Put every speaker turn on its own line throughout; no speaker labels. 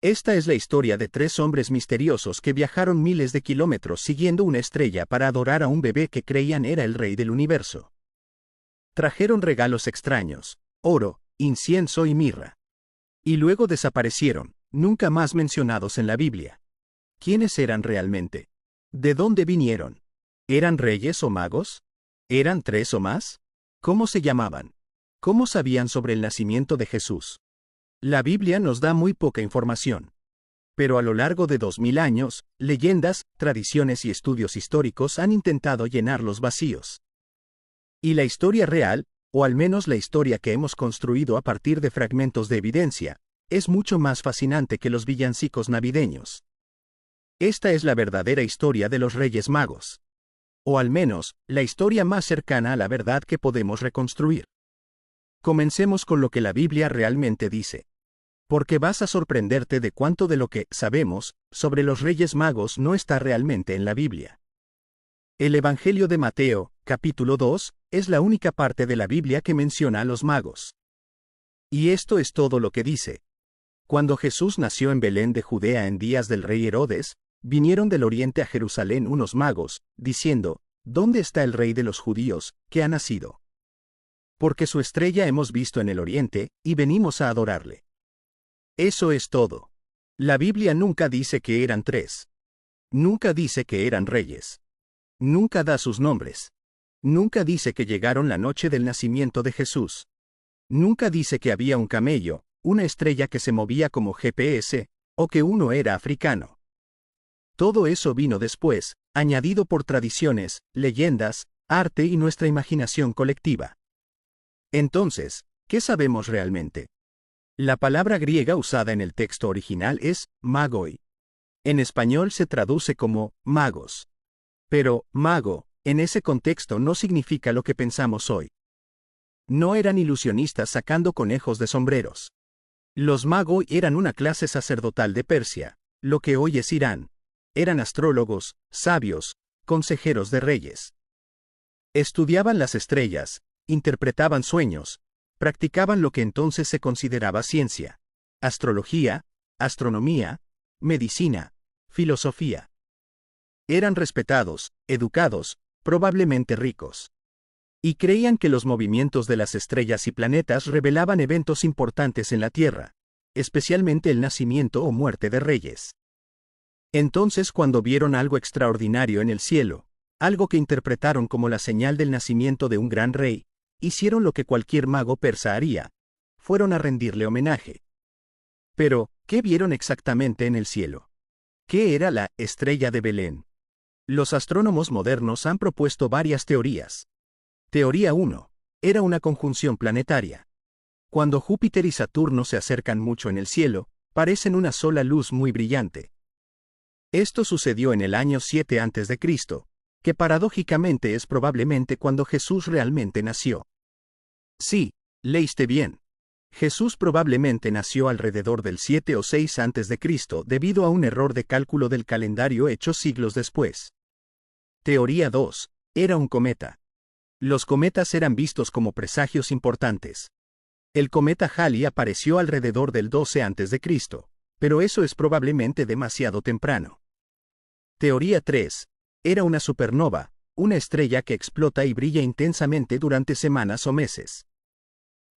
Esta es la historia de tres hombres misteriosos que viajaron miles de kilómetros siguiendo una estrella para adorar a un bebé que creían era el rey del universo. Trajeron regalos extraños, oro, incienso y mirra. Y luego desaparecieron, nunca más mencionados en la Biblia. ¿Quiénes eran realmente? ¿De dónde vinieron? ¿Eran reyes o magos? ¿Eran tres o más? ¿Cómo se llamaban? ¿Cómo sabían sobre el nacimiento de Jesús? La Biblia nos da muy poca información. Pero a lo largo de 2000 años, leyendas, tradiciones y estudios históricos han intentado llenar los vacíos. Y la historia real, o al menos la historia que hemos construido a partir de fragmentos de evidencia, es mucho más fascinante que los villancicos navideños. Esta es la verdadera historia de los Reyes Magos. O al menos, la historia más cercana a la verdad que podemos reconstruir. Comencemos con lo que la Biblia realmente dice. Porque vas a sorprenderte de cuánto de lo que sabemos sobre los Reyes Magos no está realmente en la Biblia. El Evangelio de Mateo, capítulo 2, es la única parte de la Biblia que menciona a los magos. Y esto es todo lo que dice. Cuando Jesús nació en Belén de Judea en días del rey Herodes, vinieron del oriente a Jerusalén unos magos, diciendo, ¿dónde está el rey de los judíos, que ha nacido? Porque su estrella hemos visto en el oriente, y venimos a adorarle. Eso es todo. La Biblia nunca dice que eran tres. Nunca dice que eran reyes. Nunca da sus nombres. Nunca dice que llegaron la noche del nacimiento de Jesús. Nunca dice que había un camello, una estrella que se movía como GPS, o que uno era africano. Todo eso vino después, añadido por tradiciones, leyendas, arte y nuestra imaginación colectiva. Entonces, ¿qué sabemos realmente? La palabra griega usada en el texto original es magoi. En español se traduce como magos. Pero, mago, en ese contexto no significa lo que pensamos hoy. No eran ilusionistas sacando conejos de sombreros. Los magoi eran una clase sacerdotal de Persia, lo que hoy es Irán. Eran astrólogos, sabios, consejeros de reyes. Estudiaban las estrellas, interpretaban sueños, practicaban lo que entonces se consideraba ciencia, astrología, astronomía, medicina, filosofía. Eran respetados, educados, probablemente ricos. Y creían que los movimientos de las estrellas y planetas revelaban eventos importantes en la Tierra, especialmente el nacimiento o muerte de reyes. Entonces, cuando vieron algo extraordinario en el cielo, algo que interpretaron como la señal del nacimiento de un gran rey, hicieron lo que cualquier mago persa haría. Fueron a rendirle homenaje. Pero, ¿qué vieron exactamente en el cielo? ¿Qué era la estrella de Belén? Los astrónomos modernos han propuesto varias teorías. Teoría 1. Era una conjunción planetaria. Cuando Júpiter y Saturno se acercan mucho en el cielo, parecen una sola luz muy brillante. Esto sucedió en el año 7 a.C., que paradójicamente es probablemente cuando Jesús realmente nació. Sí, leíste bien. Jesús probablemente nació alrededor del 7 o 6 a.C. debido a un error de cálculo del calendario hecho siglos después. Teoría 2. Era un cometa. Los cometas eran vistos como presagios importantes. El cometa Halley apareció alrededor del 12 a.C., pero eso es probablemente demasiado temprano. Teoría 3. Era una supernova, una estrella que explota y brilla intensamente durante semanas o meses.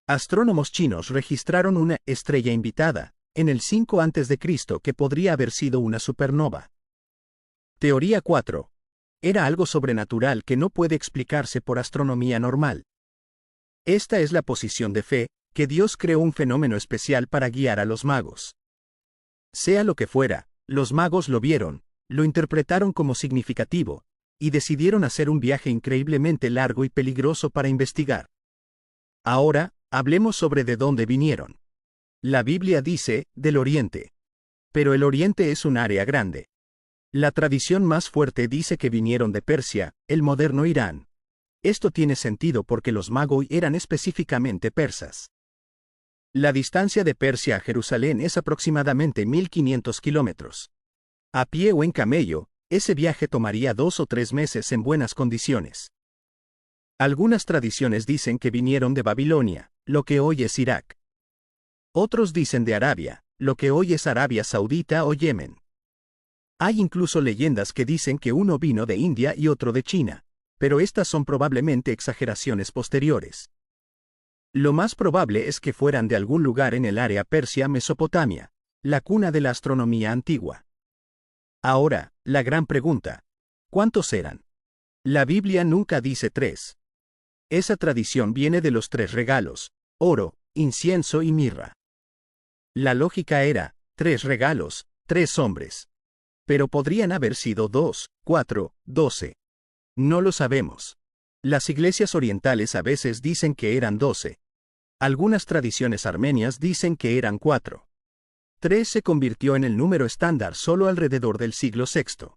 Astrónomos chinos registraron una estrella invitada, en el 5 a.C. que podría haber sido una supernova. Teoría 4. Era algo sobrenatural que no puede explicarse por astronomía normal. Esta es la posición de fe, que Dios creó un fenómeno especial para guiar a los magos. Sea lo que fuera, los magos lo vieron, lo interpretaron como significativo, y decidieron hacer un viaje increíblemente largo y peligroso para investigar. Ahora, hablemos sobre de dónde vinieron. La Biblia dice, del Oriente. Pero el Oriente es un área grande. La tradición más fuerte dice que vinieron de Persia, el moderno Irán. Esto tiene sentido porque los magoi eran específicamente persas. La distancia de Persia a Jerusalén es aproximadamente 1500 kilómetros. A pie o en camello, ese viaje tomaría 2 o 3 meses en buenas condiciones. Algunas tradiciones dicen que vinieron de Babilonia, lo que hoy es Irak. Otros dicen de Arabia, lo que hoy es Arabia Saudita o Yemen. Hay incluso leyendas que dicen que uno vino de India y otro de China, pero estas son probablemente exageraciones posteriores. Lo más probable es que fueran de algún lugar en el área Persia-Mesopotamia, la cuna de la astronomía antigua. Ahora, la gran pregunta: ¿cuántos eran? La Biblia nunca dice 3. Esa tradición viene de los 3 regalos: oro, incienso y mirra. La lógica era: 3 regalos, 3 hombres. Pero podrían haber sido 2, 4, 12. No lo sabemos. Las iglesias orientales a veces dicen que eran 12. Algunas tradiciones armenias dicen que eran 4. 3 se convirtió en el número estándar solo alrededor del siglo VI.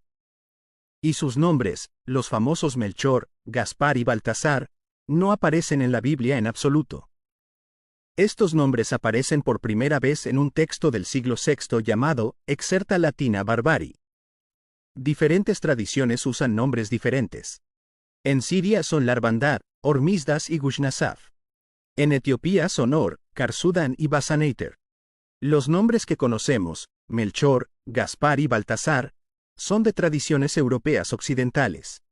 Y sus nombres, los famosos Melchor, Gaspar y Baltasar, no aparecen en la Biblia en absoluto. Estos nombres aparecen por primera vez en un texto del siglo VI llamado Excerta Latina Barbari. Diferentes tradiciones usan nombres diferentes. En Siria son Larbandad, Hormisdas y Gushnasaf. En Etiopía son Or, Karsudan y Basaneiter. Los nombres que conocemos, Melchor, Gaspar y Baltasar, son de tradiciones europeas occidentales.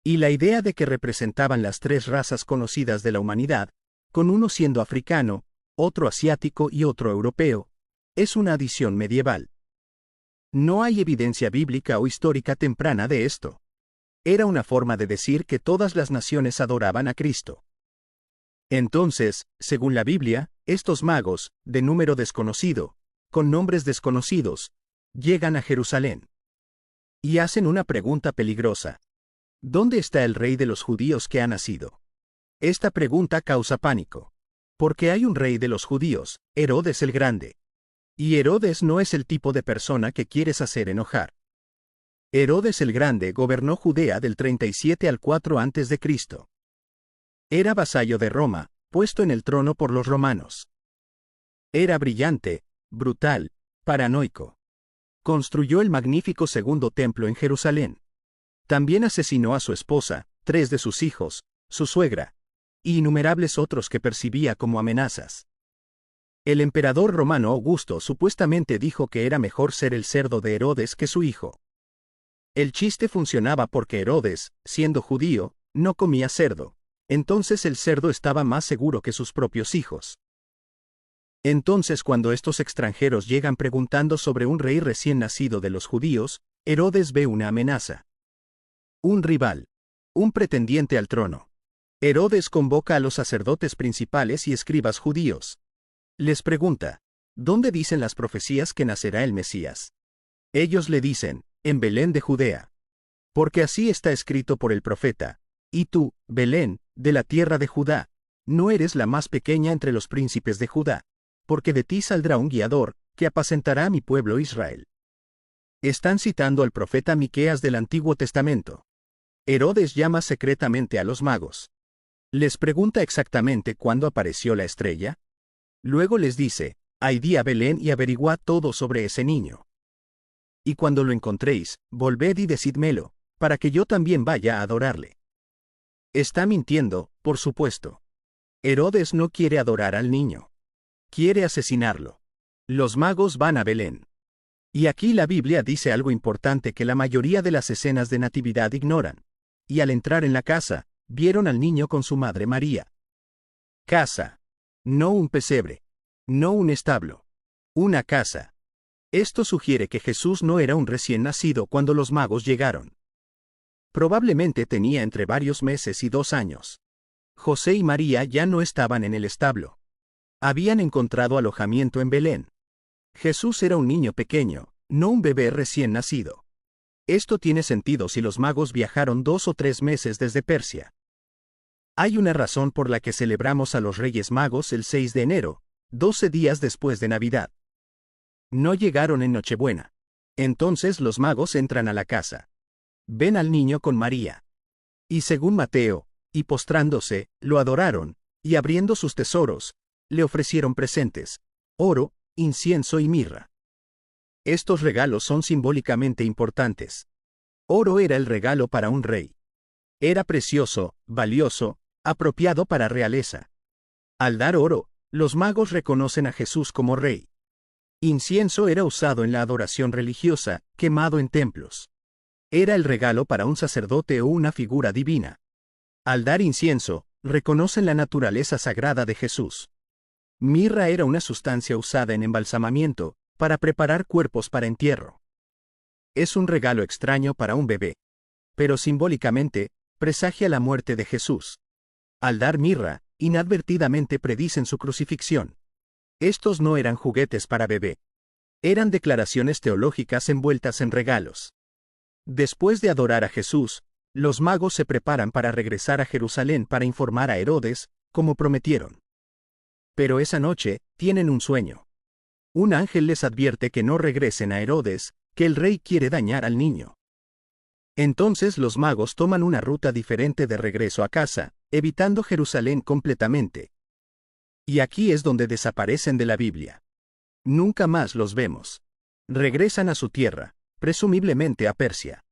Y la idea de que representaban las 3 razas conocidas de la humanidad, con uno siendo africano, otro asiático y otro europeo, es una adición medieval. No hay evidencia bíblica o histórica temprana de esto. Era una forma de decir que todas las naciones adoraban a Cristo. Entonces, según la Biblia, estos magos, de número desconocido, con nombres desconocidos, llegan a Jerusalén. Y hacen una pregunta peligrosa: ¿dónde está el rey de los judíos que ha nacido? Esta pregunta causa pánico. Porque hay un rey de los judíos, Herodes el Grande. Y Herodes no es el tipo de persona que quieres hacer enojar. Herodes el Grande gobernó Judea del 37 al 4 a.C. Era vasallo de Roma, puesto en el trono por los romanos. Era brillante, brutal, paranoico. Construyó el magnífico segundo templo en Jerusalén. También asesinó a su esposa, 3 de sus hijos, su suegra, y innumerables otros que percibía como amenazas. El emperador romano Augusto supuestamente dijo que era mejor ser el cerdo de Herodes que su hijo. El chiste funcionaba porque Herodes, siendo judío, no comía cerdo. Entonces el cerdo estaba más seguro que sus propios hijos. Entonces cuando estos extranjeros llegan preguntando sobre un rey recién nacido de los judíos, Herodes ve una amenaza. Un rival. Un pretendiente al trono. Herodes convoca a los sacerdotes principales y escribas judíos. Les pregunta: ¿dónde dicen las profecías que nacerá el Mesías? Ellos le dicen: en Belén de Judea. Porque así está escrito por el profeta: y tú, Belén, de la tierra de Judá, no eres la más pequeña entre los príncipes de Judá, porque de ti saldrá un guiador, que apacentará a mi pueblo Israel. Están citando al profeta Miqueas del Antiguo Testamento. Herodes llama secretamente a los magos. Les pregunta exactamente cuándo apareció la estrella. Luego les dice: id a Belén y averiguad todo sobre ese niño. Y cuando lo encontréis, volved y decídmelo, para que yo también vaya a adorarle. Está mintiendo, por supuesto. Herodes no quiere adorar al niño. Quiere asesinarlo. Los magos van a Belén. Y aquí la Biblia dice algo importante que la mayoría de las escenas de natividad ignoran. Y al entrar en la casa, vieron al niño con su madre María. Casa. No un pesebre. No un establo. Una casa. Esto sugiere que Jesús no era un recién nacido cuando los magos llegaron. Probablemente tenía entre varios meses y 2 años. José y María ya no estaban en el establo. Habían encontrado alojamiento en Belén. Jesús era un niño pequeño, no un bebé recién nacido. Esto tiene sentido si los magos viajaron 2 o 3 meses desde Persia. Hay una razón por la que celebramos a los Reyes Magos el 6 de enero, 12 días después de Navidad. No llegaron en Nochebuena. Entonces los magos entran a la casa. Ven al niño con María. Y según Mateo, y postrándose, lo adoraron, y abriendo sus tesoros, le ofrecieron presentes: oro, incienso y mirra. Estos regalos son simbólicamente importantes. Oro era el regalo para un rey. Era precioso, valioso, apropiado para realeza. Al dar oro, los magos reconocen a Jesús como rey. Incienso era usado en la adoración religiosa, quemado en templos. Era el regalo para un sacerdote o una figura divina. Al dar incienso, reconocen la naturaleza sagrada de Jesús. Mirra era una sustancia usada en embalsamamiento, para preparar cuerpos para entierro. Es un regalo extraño para un bebé. Pero simbólicamente, presagia la muerte de Jesús. Al dar mirra, inadvertidamente predicen su crucifixión. Estos no eran juguetes para bebé. Eran declaraciones teológicas envueltas en regalos. Después de adorar a Jesús, los magos se preparan para regresar a Jerusalén para informar a Herodes, como prometieron. Pero esa noche, tienen un sueño. Un ángel les advierte que no regresen a Herodes, que el rey quiere dañar al niño. Entonces los magos toman una ruta diferente de regreso a casa, evitando Jerusalén completamente. Y aquí es donde desaparecen de la Biblia. Nunca más los vemos. Regresan a su tierra, presumiblemente a Persia.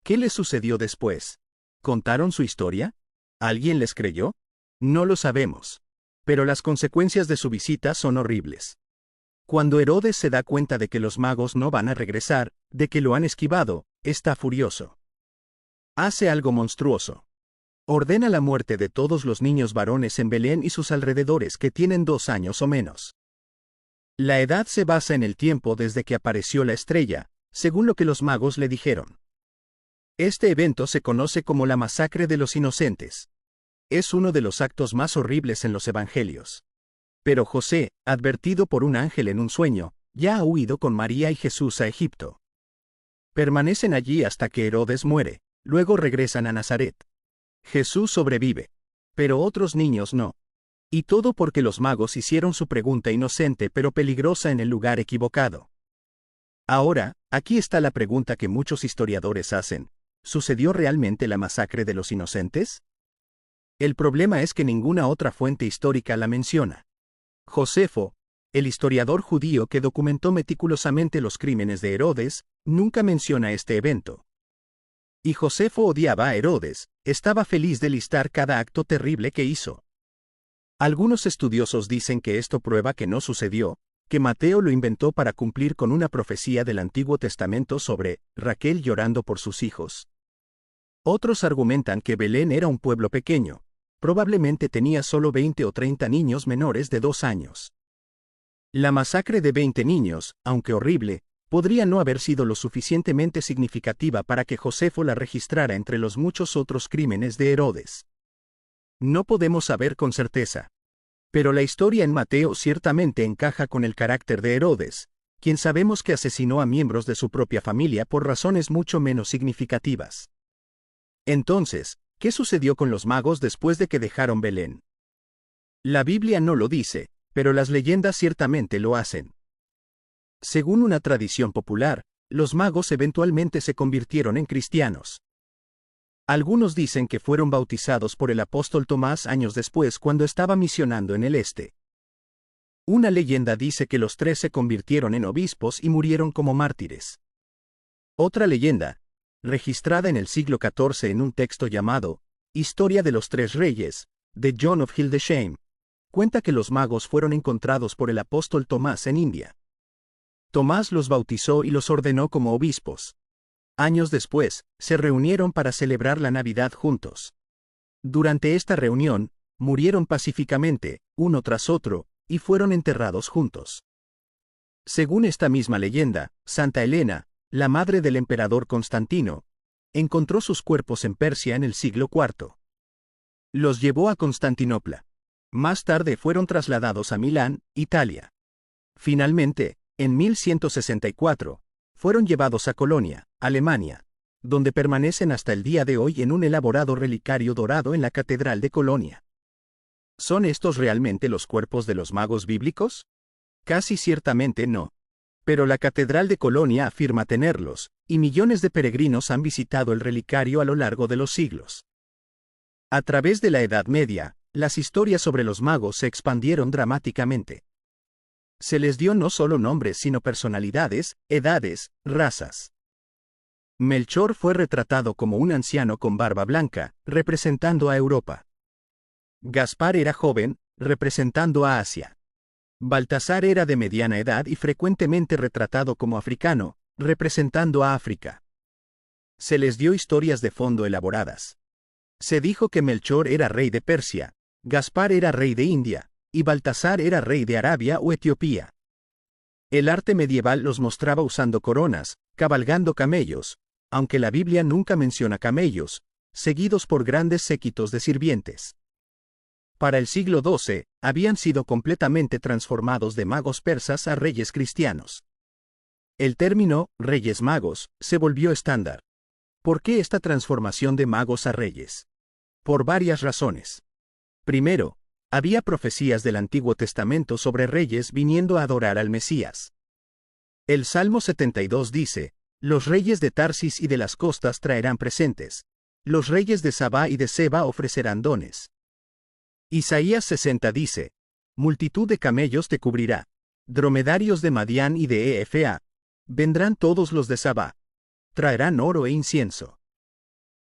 ¿Qué les sucedió después? ¿Contaron su historia? ¿Alguien les creyó? No lo sabemos. Pero las consecuencias de su visita son horribles. Cuando Herodes se da cuenta de que los magos no van a regresar, de que lo han esquivado, está furioso. Hace algo monstruoso. Ordena la muerte de todos los niños varones en Belén y sus alrededores que tienen 2 años o menos. La edad se basa en el tiempo desde que apareció la estrella, según lo que los magos le dijeron. Este evento se conoce como la masacre de los inocentes. Es uno de los actos más horribles en los evangelios. Pero José, advertido por un ángel en un sueño, ya ha huido con María y Jesús a Egipto. Permanecen allí hasta que Herodes muere, luego regresan a Nazaret. Jesús sobrevive. Pero otros niños no. Y todo porque los magos hicieron su pregunta inocente pero peligrosa en el lugar equivocado. Ahora, aquí está la pregunta que muchos historiadores hacen. ¿Sucedió realmente la masacre de los inocentes? El problema es que ninguna otra fuente histórica la menciona. Josefo, el historiador judío que documentó meticulosamente los crímenes de Herodes, nunca menciona este evento. Y Josefo odiaba a Herodes, estaba feliz de listar cada acto terrible que hizo. Algunos estudiosos dicen que esto prueba que no sucedió, que Mateo lo inventó para cumplir con una profecía del Antiguo Testamento sobre Raquel llorando por sus hijos. Otros argumentan que Belén era un pueblo pequeño, probablemente tenía solo 20 o 30 niños menores de 2 años. La masacre de 20 niños, aunque horrible, podría no haber sido lo suficientemente significativa para que Josefo la registrara entre los muchos otros crímenes de Herodes. No podemos saber con certeza. Pero la historia en Mateo ciertamente encaja con el carácter de Herodes, quien sabemos que asesinó a miembros de su propia familia por razones mucho menos significativas. Entonces, ¿qué sucedió con los magos después de que dejaron Belén? La Biblia no lo dice, pero las leyendas ciertamente lo hacen. Según una tradición popular, los magos eventualmente se convirtieron en cristianos. Algunos dicen que fueron bautizados por el apóstol Tomás años después cuando estaba misionando en el este. Una leyenda dice que los 3 se convirtieron en obispos y murieron como mártires. Otra leyenda, registrada en el siglo XIV en un texto llamado Historia de los 3 Reyes, de John of Hildesheim, cuenta que los magos fueron encontrados por el apóstol Tomás en India. Tomás los bautizó y los ordenó como obispos. Años después, se reunieron para celebrar la Navidad juntos. Durante esta reunión, murieron pacíficamente, uno tras otro, y fueron enterrados juntos. Según esta misma leyenda, Santa Elena, la madre del emperador Constantino, encontró sus cuerpos en Persia en el siglo IV. Los llevó a Constantinopla. Más tarde fueron trasladados a Milán, Italia. Finalmente, en 1164, fueron llevados a Colonia, Alemania, donde permanecen hasta el día de hoy en un elaborado relicario dorado en la Catedral de Colonia. ¿Son estos realmente los cuerpos de los magos bíblicos? Casi ciertamente no. Pero la Catedral de Colonia afirma tenerlos, y millones de peregrinos han visitado el relicario a lo largo de los siglos. A través de la Edad Media, las historias sobre los magos se expandieron dramáticamente. Se les dio no solo nombres sino personalidades, edades, razas. Melchor fue retratado como un anciano con barba blanca, representando a Europa. Gaspar era joven, representando a Asia. Baltasar era de mediana edad y frecuentemente retratado como africano, representando a África. Se les dio historias de fondo elaboradas. Se dijo que Melchor era rey de Persia, Gaspar era rey de India, y Baltasar era rey de Arabia o Etiopía. El arte medieval los mostraba usando coronas, cabalgando camellos, aunque la Biblia nunca menciona camellos, seguidos por grandes séquitos de sirvientes. Para el siglo XII, habían sido completamente transformados de magos persas a reyes cristianos. El término, reyes magos, se volvió estándar. ¿Por qué esta transformación de magos a reyes? Por varias razones. Primero, había profecías del Antiguo Testamento sobre reyes viniendo a adorar al Mesías. El Salmo 72 dice, los reyes de Tarsis y de las costas traerán presentes. Los reyes de Sabá y de Seba ofrecerán dones. Isaías 60 dice, multitud de camellos te cubrirá. Dromedarios de Madián y de Efa. Vendrán todos los de Sabá. Traerán oro e incienso.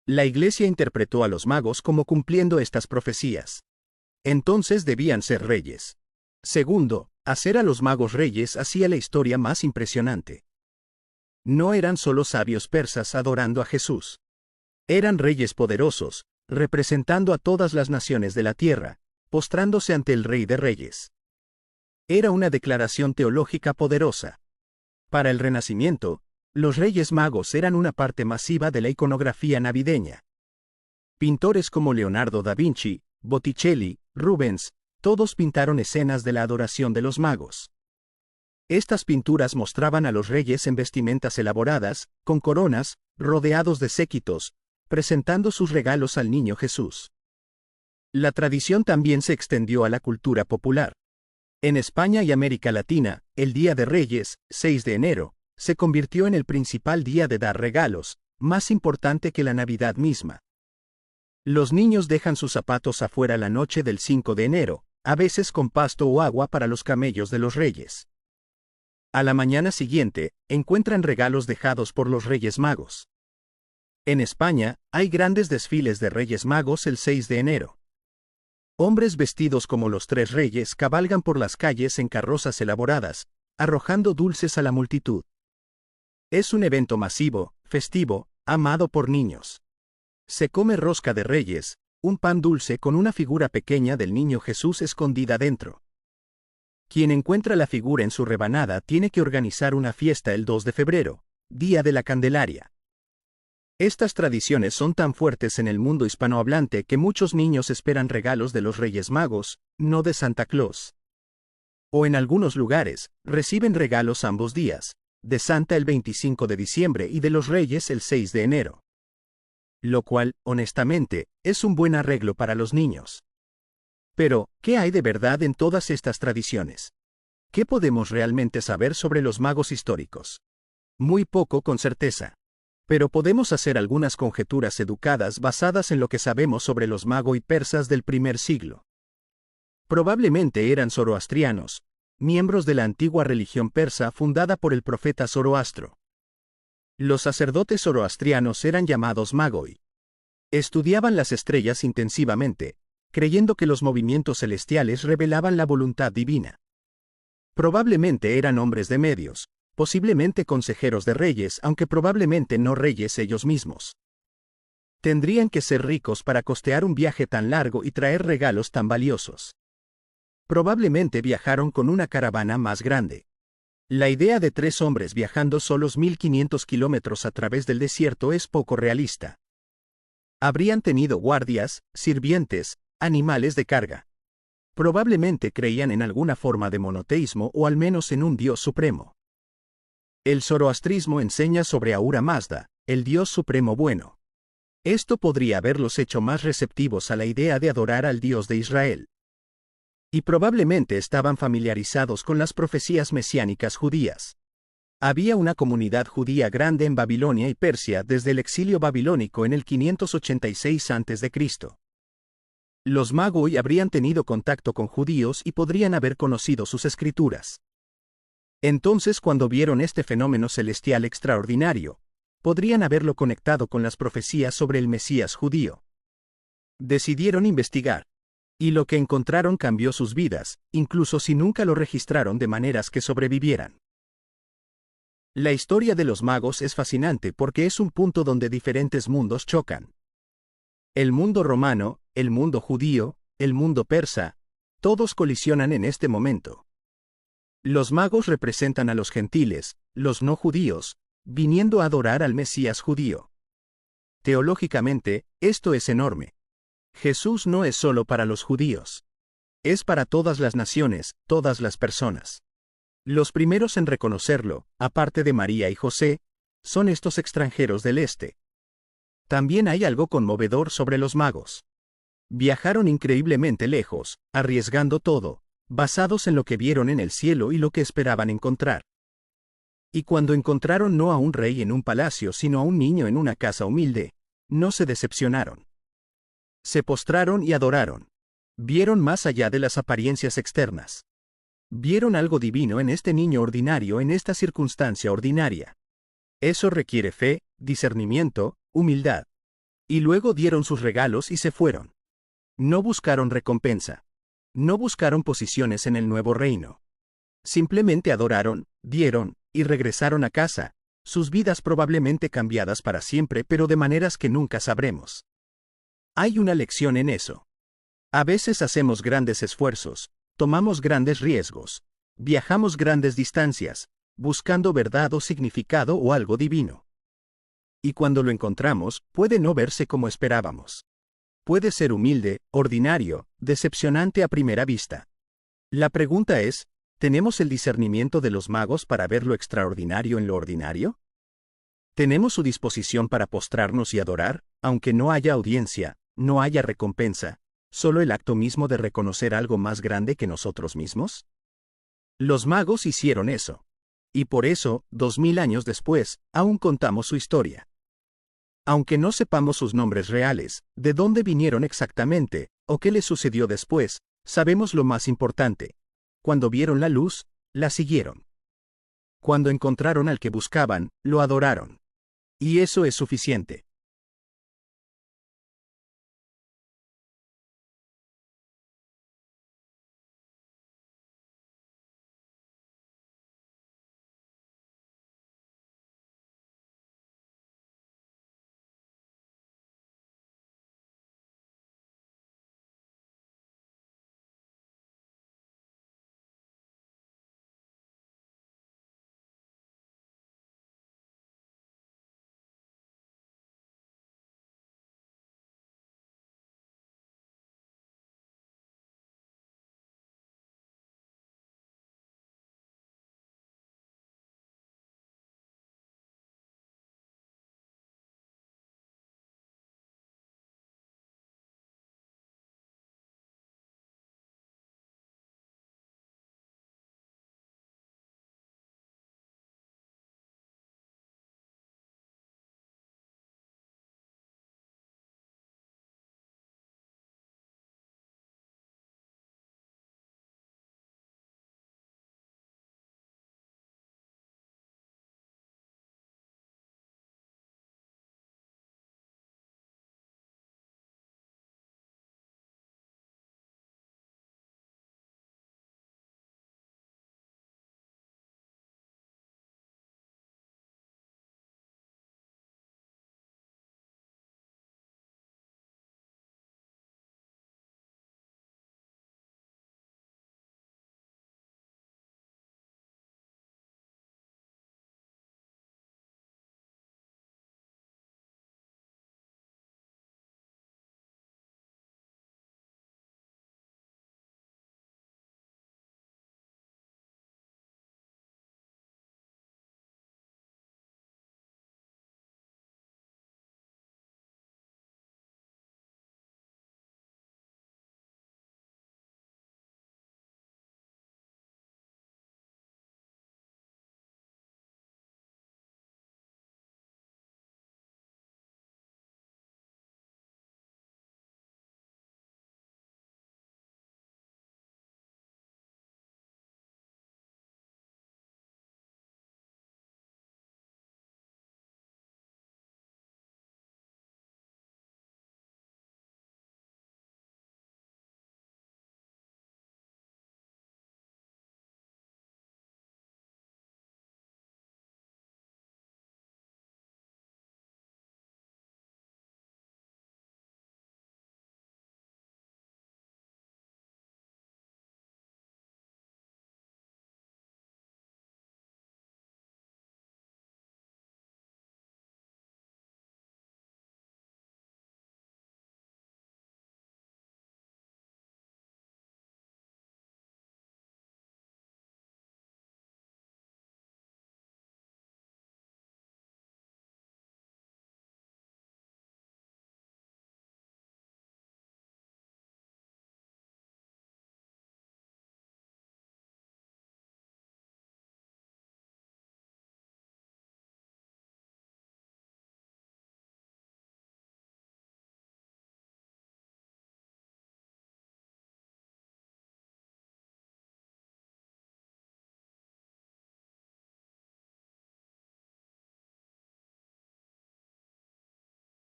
La Iglesia interpretó a los magos como cumpliendo estas profecías. Entonces debían ser reyes. Segundo, hacer a los magos reyes hacía la historia más impresionante. No eran solo sabios persas adorando a Jesús. Eran reyes poderosos, representando a todas las naciones de la tierra, postrándose ante el Rey de Reyes. Era una declaración teológica poderosa. Para el Renacimiento, los Reyes Magos eran una parte masiva de la iconografía navideña. Pintores como Leonardo da Vinci, Botticelli, Rubens, todos pintaron escenas de la adoración de los magos. Estas pinturas mostraban a los reyes en vestimentas elaboradas, con coronas, rodeados de séquitos, presentando sus regalos al niño Jesús. La tradición también se extendió a la cultura popular. En España y América Latina, el Día de Reyes, 6 de enero, se convirtió en el principal día de dar regalos, más importante que la Navidad misma. Los niños dejan sus zapatos afuera la noche del 5 de enero, a veces con pasto o agua para los camellos de los reyes. A la mañana siguiente, encuentran regalos dejados por los Reyes Magos. En España, hay grandes desfiles de Reyes Magos el 6 de enero. Hombres vestidos como los tres reyes cabalgan por las calles en carrozas elaboradas, arrojando dulces a la multitud. Es un evento masivo, festivo, amado por niños. Se come rosca de reyes, un pan dulce con una figura pequeña del niño Jesús escondida dentro. Quien encuentra la figura en su rebanada tiene que organizar una fiesta el 2 de febrero, Día de la Candelaria. Estas tradiciones son tan fuertes en el mundo hispanohablante que muchos niños esperan regalos de los Reyes Magos, no de Santa Claus. O en algunos lugares, reciben regalos ambos días, de Santa el 25 de diciembre y de los Reyes el 6 de enero. Lo cual, honestamente, es un buen arreglo para los niños. Pero, ¿qué hay de verdad en todas estas tradiciones? ¿Qué podemos realmente saber sobre los magos históricos? Muy poco con certeza. Pero podemos hacer algunas conjeturas educadas basadas en lo que sabemos sobre los magos y persas del primer siglo. Probablemente eran zoroastrianos, miembros de la antigua religión persa fundada por el profeta Zoroastro. Los sacerdotes zoroastrianos eran llamados magoi. Estudiaban las estrellas intensivamente, creyendo que los movimientos celestiales revelaban la voluntad divina. Probablemente eran hombres de medios, posiblemente consejeros de reyes, aunque probablemente no reyes ellos mismos. Tendrían que ser ricos para costear un viaje tan largo y traer regalos tan valiosos. Probablemente viajaron con una caravana más grande. La idea de 3 hombres viajando solos 1500 kilómetros a través del desierto es poco realista. Habrían tenido guardias, sirvientes, animales de carga. Probablemente creían en alguna forma de monoteísmo o al menos en un Dios supremo. El zoroastrismo enseña sobre Ahura Mazda, el Dios supremo bueno. Esto podría haberlos hecho más receptivos a la idea de adorar al Dios de Israel. Y probablemente estaban familiarizados con las profecías mesiánicas judías. Había una comunidad judía grande en Babilonia y Persia desde el exilio babilónico en el 586 a.C. Los magoi habrían tenido contacto con judíos y podrían haber conocido sus escrituras. Entonces, cuando vieron este fenómeno celestial extraordinario, podrían haberlo conectado con las profecías sobre el Mesías judío. Decidieron investigar. Y lo que encontraron cambió sus vidas, incluso si nunca lo registraron de maneras que sobrevivieran. La historia de los magos es fascinante porque es un punto donde diferentes mundos chocan. El mundo romano, el mundo judío, el mundo persa, todos colisionan en este momento. Los magos representan a los gentiles, los no judíos, viniendo a adorar al Mesías judío. Teológicamente, esto es enorme. Jesús no es solo para los judíos. Es para todas las naciones, todas las personas. Los primeros en reconocerlo, aparte de María y José, son estos extranjeros del este. También hay algo conmovedor sobre los magos. Viajaron increíblemente lejos, arriesgando todo, basados en lo que vieron en el cielo y lo que esperaban encontrar. Y cuando encontraron no a un rey en un palacio sino a un niño en una casa humilde, no se decepcionaron. Se postraron y adoraron. Vieron más allá de las apariencias externas. Vieron algo divino en este niño ordinario en esta circunstancia ordinaria. Eso requiere fe, discernimiento, humildad. Y luego dieron sus regalos y se fueron. No buscaron recompensa. No buscaron posiciones en el nuevo reino. Simplemente adoraron, dieron, y regresaron a casa, sus vidas probablemente cambiadas para siempre pero de maneras que nunca sabremos. Hay una lección en eso. A veces hacemos grandes esfuerzos, tomamos grandes riesgos, viajamos grandes distancias, buscando verdad o significado o algo divino. Y cuando lo encontramos, puede no verse como esperábamos. Puede ser humilde, ordinario, decepcionante a primera vista. La pregunta es, ¿tenemos el discernimiento de los magos para ver lo extraordinario en lo ordinario? ¿Tenemos su disposición para postrarnos y adorar, aunque no haya audiencia, no haya recompensa, solo el acto mismo de reconocer algo más grande que nosotros mismos? Los magos hicieron eso. Y por eso, 2000 años después, aún contamos su historia. Aunque no sepamos sus nombres reales, de dónde vinieron exactamente, o qué les sucedió después, sabemos lo más importante. Cuando vieron la luz, la siguieron. Cuando encontraron al que buscaban, lo adoraron. Y eso es suficiente.